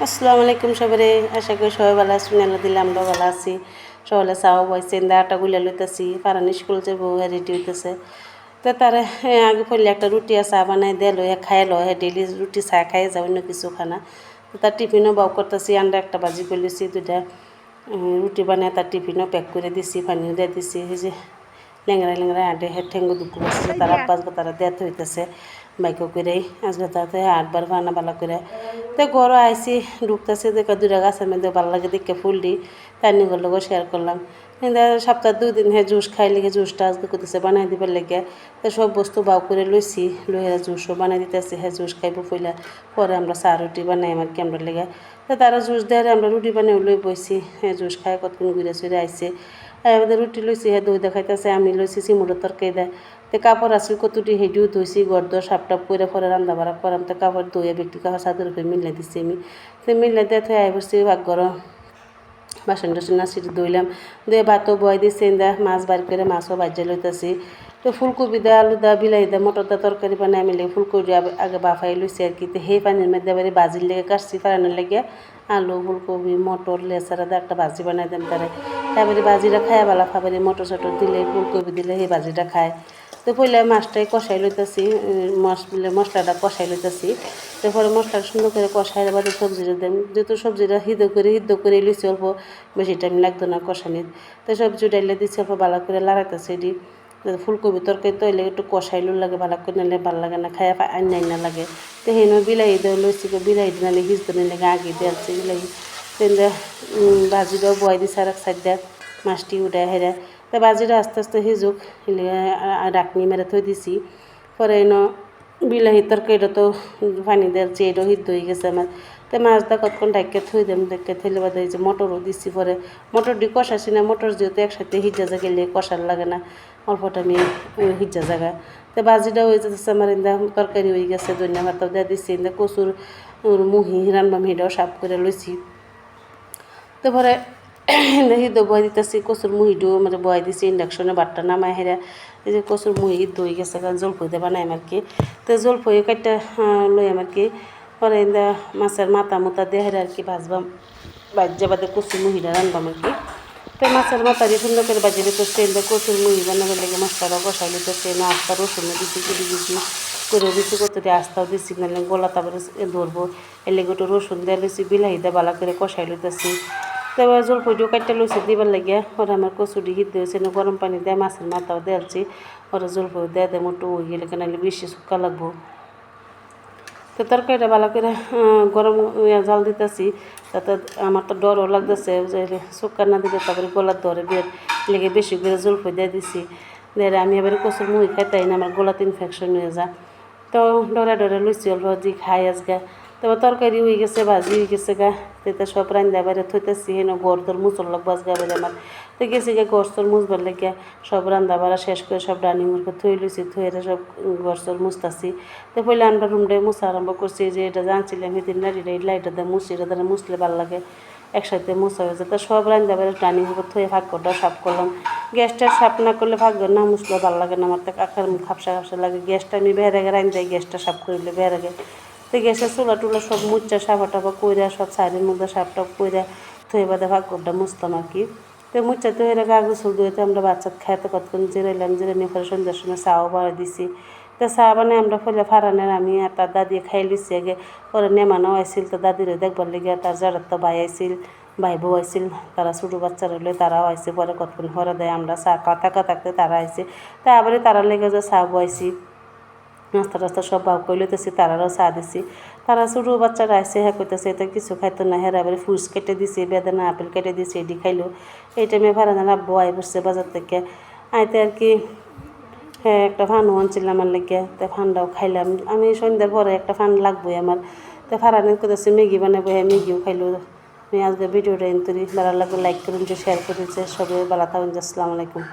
আসসালামু আলাইকুম সবারে, আশা করি সবাই ভালো আছেন। আল্লাহ দিলে আমরাও ভালো আছি। সকালে চাও বইছে আটা গুলা লইতেছি, পারান স্কুল যাবো, রেডি হইতেছে। তো তারা আগে পড়লে একটা রুটি আর চা বানাই দিয়ে লইয়া খাই লয়, ডেলি রুটি চা খাই যায়, অন্য কিছু খানা। তো তার টিফিনও বাউ করতেছি, আন্ডা একটা ভাজি করে দিছি, দুইটা রুটি বানায় তার টিফিনও প্যাক করে দিছি, পানিও দিয়ে দিছি। এই যে ল্যাংরা ল্যাংরা হাঁটে ঠেঙ্গু দুঃখ করছে, তারা আব্বাসগো তারা দেয়াতে হইতেছে বাইকও করেই আজকে তাতে 8বার বানা ভালো করে। তো গরো আইসি ঢুকতেছে, দেখে দুটা গাছের মধ্যে ভালো লাগে দেখে ফুল দিই, তার নিগর লোক শেয়ার করলাম। কিন্তু সপ্তাহ 2 দিন জুস খাই লেগে, জুসটা আজকে করতেছে বানাই দিবার লেগে। তো সব বস্তু বাউ করে লইছি, লইয়া জুসও বানাই দিতেছি। জুস খাইব পইলা, পরে আমরা চা রুটি বানাই আমার কি আমরা লেগে। তো তারা জুস দেয়, আমরা রুটি বানিয়ে লই বইছি। জুস খাই কতক্ষণ ঘুরে চুরে আইসে। আমাদের রুটি লইছি, দই দেখাইতেছে, আমি লইছি চিমুরের তরকারি দেয়। তো কাপড় আসলে কতটি হেডিও ধুইছি, গর্দ সাপটাপ করে পরে রান্না বাড়া করাম। তো কাপড় ধুয়ে ব্যক্তি কাপড় চাদর উপরে মিলাই দিচ্ছি আমি। তো মিলাই দিয়ে থয়ে আই বসছি পাকঘর, বাসন টাসন নাচিটি ধুইলাম, দিয়ে ভাতও বয় দিচ্ছি, মাছ বার করে মাছও ভাজা লইতেছি। তো ফুলকপি দেয়, আলু দেয়, বিলাহি দেয়, মটর দেয় তরকারি বানাই আমি লেগে ফুলকপি আগে বাফাই লইছি আর কি। তো সেই পানির মধ্যে এবারে বাজির লেগে কাটছি, ফারানোর লেগে আলু ফুলকপি মটর লেসারা দিয়ে একটা ভাজি বানাই দেন তারে। তারপরে বাজিটা খায় ভালো খাবারে, মটর চটর দিলে ফুলকপি দিলে সেই ভাজিটা খায়। তো পইলে মাছটাই কষাই লইতেছি, মশলাটা কষাই লইতেছি। তারপরে মশলাটা সুন্দর করে কষাই বাদে সবজিটা দেন, যেহেতু সবজিটা সিদ্ধ করে লইছি, অল্প বেশি টাইম লাগতো না কষানির। তো সবজি ডাইলে দিচ্ছি, অল্প ভালো করে লাড়াইতেছি এটি। ফুলকপি তরকারি তৈলে একটু কষাইলো লাগে, ভালো করে নিলে ভালো লাগে না, খাইয়া আইন না লাগে। তো হেন বিলাহি দেওয়া লইছি, বিলাহি দিলে হিজতে নিলে আগে দিয়েছি বিলাহি। তেমনি ভাজিটাও বয় দিছে আর এক সাইড দিয়ে মাছটি উঠে হেরে। তো বাজিটা আস্তে আস্তে সিজুক, ডাকনি মেরে থই দিছি। পরে বিলাহি তরকারিটা তো পানি দিয়েছি, এটাও সিদ্ধ হয়ে গেছে আমার। তো মাছটা কতক্ষণ ঢাকিয়ে থই দেম, ঢাকিয়ে থইলে বাদে এই যে মটরও দিচ্ছি। পরে মটর দিয়ে কষাছি না, মটর যেহেতু একসাথে হিজা গেলে কষার লাগে না, অল্প টাইমে হিজা জায়গা। তো বাজিটা হয়ে যেতেছে আমার, তরকারি হয়ে গেছে, ধনিয়া পাতাও দিয়ে দিচ্ছি, কচুর মুহি রান্নাম হিটাও সাফ করে লইছি। তারপরে সিদ্ধ বয় দিতেছি, কচুর মুহিটাও মানে বয় দিছি ইন্ডাকশনে, বাটটা নামাই হেরা। এই যে কচুর মুহি সিদ্ধ হয়ে গেছে, কারণ জলফই দিয়ে বানাই আর কি। তো জলফই কাটটা লই আর কি। পরে মাছের মাথা মুথা দিয়ে হেরা আর কি ভাজবাম, ভাজ্যা বাদে কচুর মুহিটা রানবাম আর কি। তো মাছের মাথা দিয়ে সুন্দর করে বাজিয়ে দিতেছে, কচুর মুহি বানাবার লেগে মশলাটা কষাই দিতেছে না, আস্তা রসুনও দিচ্ছি, কুড়ি দিচ্ছি করে দিচ্ছি, কতটি আস্তাও দিচ্ছি, নাহলে গলা তারপরে ধরবো। এর লেগে একটু রসুন দিয়ে লইছি, বিলাহি দিয়ে ভালো করে কষাই লইতেছি। তো এবার জলফইটিও কাটতে লইছে দিবার লাগিয়া। ওরা আমার কচুটি সিদ্ধ হয়েছে না, গরম পানি দিয়ে মাছের মাথাও দিয়েছি। ওরা জলফই দিয়ে দেয় মোটো হয়ে গেলে, নাহলে বেশি শুক্কা লাগবো। তো তরকারিটা ভালো করে গরম জাল দিতেছি, তাতে আমার তো ডরও লাগতেছে যে শুক্কা না দিলে তারপরে গলার ধরে দিয়ে লেগে বেশি করে জলফই দিয়ে দিছি। দিয়ে আমি এবারে কচুর মুহি খাইতাই না, আমার গলাতে ইনফেকশন হয়ে যায়। তো ডরে লুচি অল্প যে খাই আজকে। তবে তরকারি হয়ে গেছে, ভাজি হয়ে গেছে গা। তো সব রান্না বাইরে থইতেছি, হেন গড় তোর মুচর লাগবো আজকে বাইরে আমার। তো গেছি গা গড় তোর মুছবার লেগে, সব রান্না বাড়া শেষ করে সব ডাইনিং রুমে থই লইছি, থইয়ে সব গড় তোর মুছতাছি। তো পইলে আমরা রুমটাই মুছা আরম্ভ করছি, যে এটা জানছিলাম সেদিন লাইটটা লাইটটা দিয়ে মুছি, এটা দ্বারা মুছলে ভালো লাগে, একসাথে মুছা হয়ে যায়। তো সব রান্না বাইরে ডাইনিং রুমে থয়ে ভাগ্যটা সাফ করলাম। গ্যাসটা সাফ না করলে ভাগ্য না মুছলে ভালো লাগে না, আমার তো কাকার খাপসা খাপসা লাগে। গ্যাসটা আমি বেড়ে আগে রান্না গ্যাসটা সাফ করলে বেড়ে আগে। তো গ্যাসের চুলা টুলা সব মুচ্চা সাফা টাফা কইরা, সব সাইডের মধ্যে সাফ টাফ কইরা থয়ে বাদে ভাগ্যটা মুছতাম আর কি। তো মুচ্চা তো এর আগে গোসল ধুয়েতে আমরা বাচ্চা খাইতে কতক্ষণ জিরাইলাম, জিরানি পরে সন্ধ্যার সময় চাও বাড়াই দিছি। তো চা বানাই আমরা ফলে ফারানের আমি আর তার দাদি খাই লিছি আগে। পরে নেমানো আইছিল, তো দাদিরে দেখবার লেগে, তার যারা তো ভাই আইছিল, ভাই বউ আইছিল, তারা ছোটো বাচ্চা রইলে তারাও আইসে। পরে কতক্ষণ হরে দেয়, আমরা চা থাকা থাকতে তারা আইসে। তা আবার তারা লেগে যে চা বয়াইছি, নাস্তা টাস্তা সব বাউ করে লইতেছি, তারারও চা দিছি। তারা ছোটো বাচ্চারা আইসে, হ্যাঁ কইতেছে এটা কিছু খাইতো না, হ্যাঁ আবার ফ্রুটস কেটে দিছি, বেদানা আপেল কেটে দিছি, এটি খাইলো। এই টাইমে ফারানের আব্বু আই বসছে বাজার থেকে, আইতে আর কি হ্যাঁ একটা ফানও আনছিলাম আমার লেগে। তো ফানটাও খাইলাম আমি, সন্ধ্যার পরে একটা ফান লাগবোই আমার। তো ফারানের করতেছে ম্যাগি বানাবো, হ্যাঁ ম্যাগিও খাইলো। আমি আজকে ভিডিওটা এনতরি ভালো লাগবে, লাইক করুন, যে শেয়ার করুন, সবাই ভালো থাকুন। আসসালামু আলাইকুম।